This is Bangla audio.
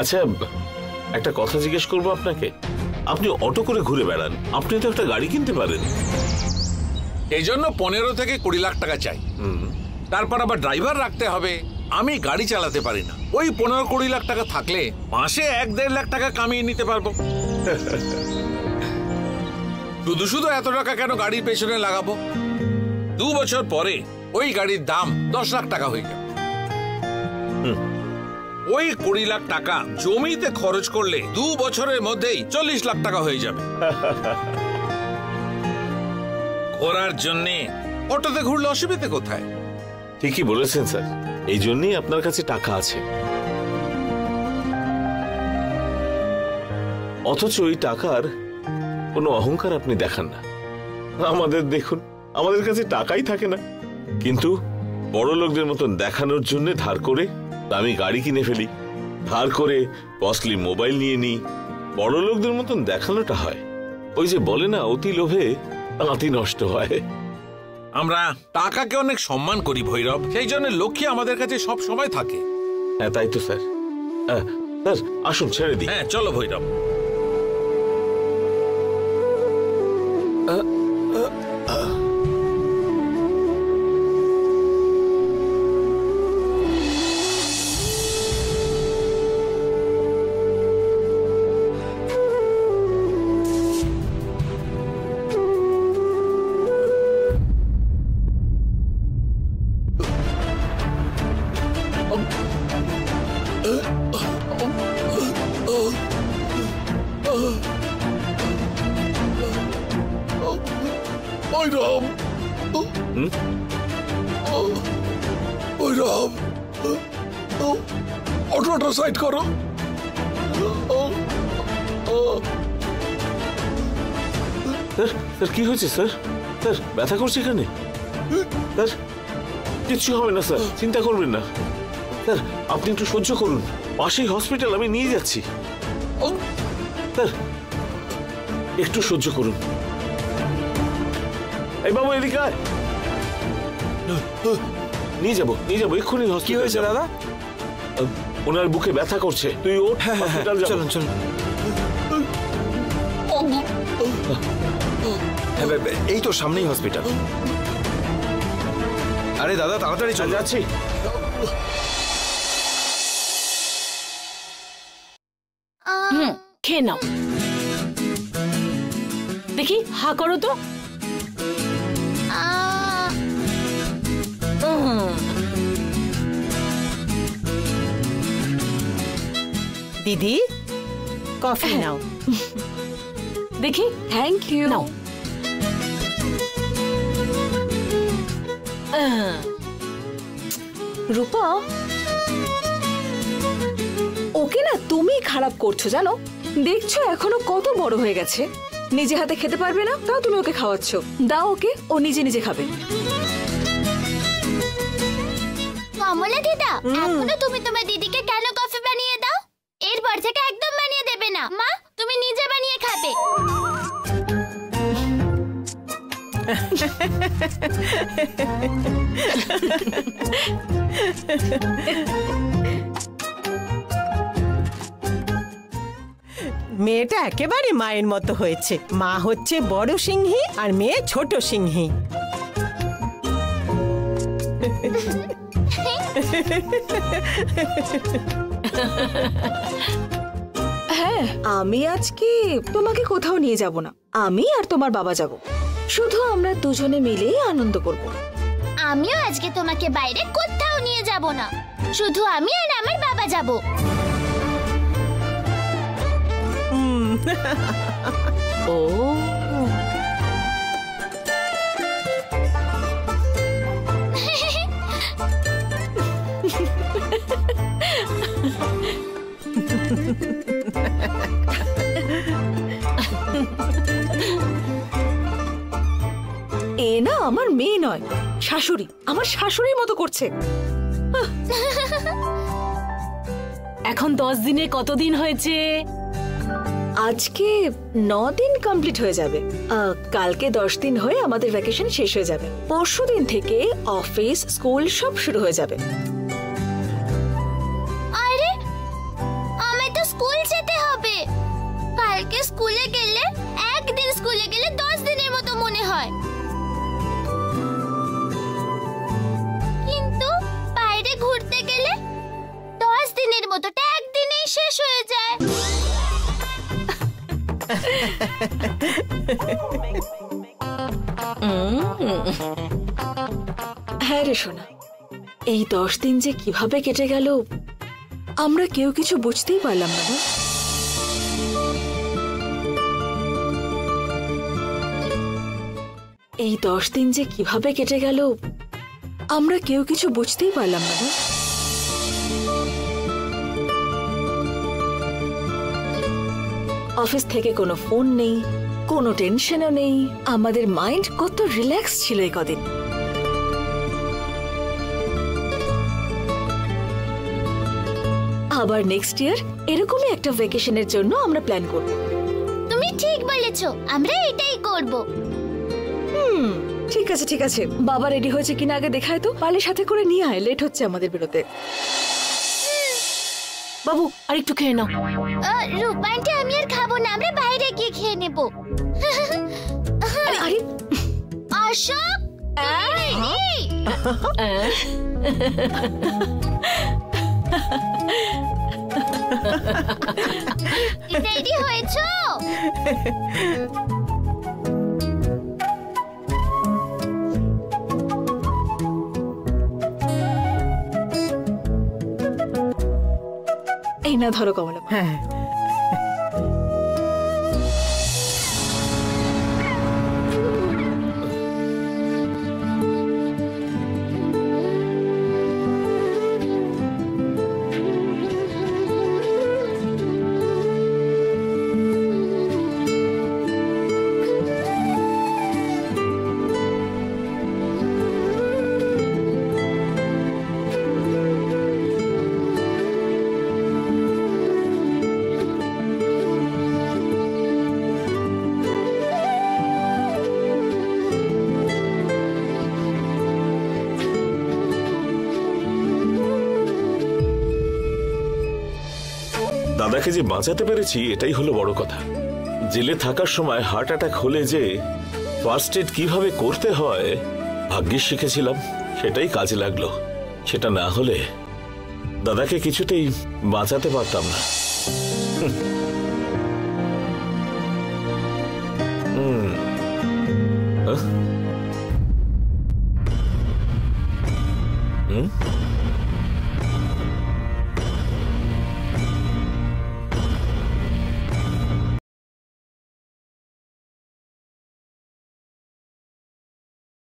আচ্ছা, একটা কথা জিজ্ঞেস করবো আপনাকে। আপনি অটো করে ঘুরে বেড়ান, আপনি তো একটা গাড়ি কিনতে পারেন। এই জন্য 15 থেকে 20 লাখ টাকা চাই। তারপর আবার ড্রাইভার রাখতে হবে। আমি গাড়ি চালাতে পারি না। ওই 15-20 লাখ টাকা থাকলে মাসে 1-1.5 লাখ টাকা কামিয়ে নিতে পারবো। শুধু শুধু এত টাকা কেন গাড়ির পেছনে লাগাবো? 2 বছর পরে ওই গাড়ির দাম 10 লাখ টাকা হয়ে যাবে। ওই 20 লাখ টাকা জমিতে খরচ করলে 2 বছরের মধ্যেই 40 লাখ টাকা হয়ে যাবে। ঘোরার জন্যে অটোতে ঘুরলে অসুবিধে কোথায়? ঠিকই বলেছেন স্যার, এই জন্যই আপনার কাছে টাকা আছে। অথচ ওই টাকার কোনো অহংকার আপনি দেখান না। আমাদের দেখুন, আমাদের কাছে টাকাই থাকে না, কিন্তু বড় লোকদের মতন দেখানোর জন্য ধার করে দামি গাড়ি কিনে ফেলি, ধার করে কস্টলি মোবাইল নিয়ে নিই। বড় লোকদের মতন দেখানোটা হয়। ওই যে বলে না, অতি লোভে তাঁতি নষ্ট হয়। আমরা টাকাকে অনেক সম্মান করি ভৈরব, সেই জন্য লক্ষ্মী আমাদের কাছে সব সময় থাকে। হ্যাঁ, তাই তো স্যার। স্যার আসুন, ছেড়ে দিই। হ্যাঁ চলো ভৈরব। অটোটা সাইড করো। স্যার কি হয়েছে স্যার? স্যার ব্যথা করছে এখানে? স্যার কিচ্ছু হবে না স্যার, চিন্তা করবেন না স্যার। আপনি একটু সহ্য করুন, পাশেই হসপিটাল, আমি নিয়ে যাচ্ছি। স্যার একটু সহ্য করুন। এই বাবু এদিকে আয়, নিয়ে যাবো এক্ষুনি। কি হয়েছে দাদা? ওনার বুকে ব্যথা করছে, তুই ওঠ, হসপিটাল যাবো। চলুন চলুন। এই তো সামনেই হসপিটাল। আরে দাদা তাড়াতাড়ি চলে যাচ্ছি। খেয়ে নাও। দেখি হা করো তো। দিদি কফি নাও। দেখি। Thank you. নাও। রূপা, ওকে না তুমি খারাপ করছো জানো। দেখছো এখনো কত বড় হয়ে গেছে, নিজে হাতে খেতে পারবে না, তাও তুমি ওকে খাওয়াচ্ছ। দাও ওকে, ও নিজে নিজে খাবে। কমলা দিদা, এখনো তুমি তোমার দিদিকে কেন কফি বানিয়ে দাও? এরপর থেকে একদম বানিয়ে দেবে না। মা তুমি নিজে বানিয়ে খাবে। মেয়েটা একেবারে মায়ের মতো হয়েছে। মা হচ্ছে বড় সিংহী আর মেয়ে ছোট সিংহী। হ্যাঁ, আমি আজকে তোমাকে কোথাও নিয়ে যাব না। আমি আর তোমার বাবা যাব, শুধু আমরা দুজনে মিলেই আনন্দ করব। আমিও আজকে তোমাকে বাইরে কোথাও নিয়ে যাব না, শুধু আমি আর আমার বাবা যাব। ও এ না আমার মেয়ে নয়, শাশুড়ি। আমার শাশুড়ির মতো করছে। এখন 10 দিনে কতদিন হয়েছে? আজকে 9 দিন কমপ্লিট হয়ে যাবে। কালকে 10 দিন হয়ে আমাদের ভ্যাকেশন শেষ হয়ে যাবে। পরশু দিন থেকে অফিস স্কুল সব শুরু হয়ে যাবে। আরে আমি তো হ্যাঁ রে সোনা, এই 10 দিন যে কিভাবে কেটে গেল আমরা কেউ কিছু বুঝতেই পারলাম না। এই 10 দিন যে কিভাবে কেটে গেল আমরা কেউ কিছু বুঝতেই পারলাম না। অফিস থেকে কোনো ফোন নেই, কোনো টেনশনও নেই, আমাদের মাইন্ড কত রিল্যাক্স ছিল এই কদিন। আবার নেক্সট ইয়ার এরকমই একটা ভ্যাকেশনের জন্য আমরা প্ল্যান করব। তুমি ঠিক বলেছো, আমরা এটাই করব। ঠিক আছে ঠিক আছে, বাবা রেডি হয়েছে কিনা আগে দেখায় তো, পালে সাথে করে নিয়ে আয়, লেট হচ্ছে আমাদের বেরোতে। বাবু আর একটু খেয়ে নাও। রূপান্টি আমি আর খাবো না, আমরা বাইরে গিয়ে খেয়ে নেব। আরে অশোক, রেডি হয়েছো? এই না ধরো কমলা। হ্যাঁ দাদাকে যে বাঁচাতে পেরেছি এটাই হলো বড় কথা। জেলে থাকার সময় হার্ট অ্যাটাক হলে যে ফার্স্ট এড কিভাবে করতে হয় ভাগ্যিস শিখেছিলাম, সেটাই কাজে লাগলো। সেটা না হলে দাদাকে কিছুতেই বাঁচাতে পারতাম না। হুম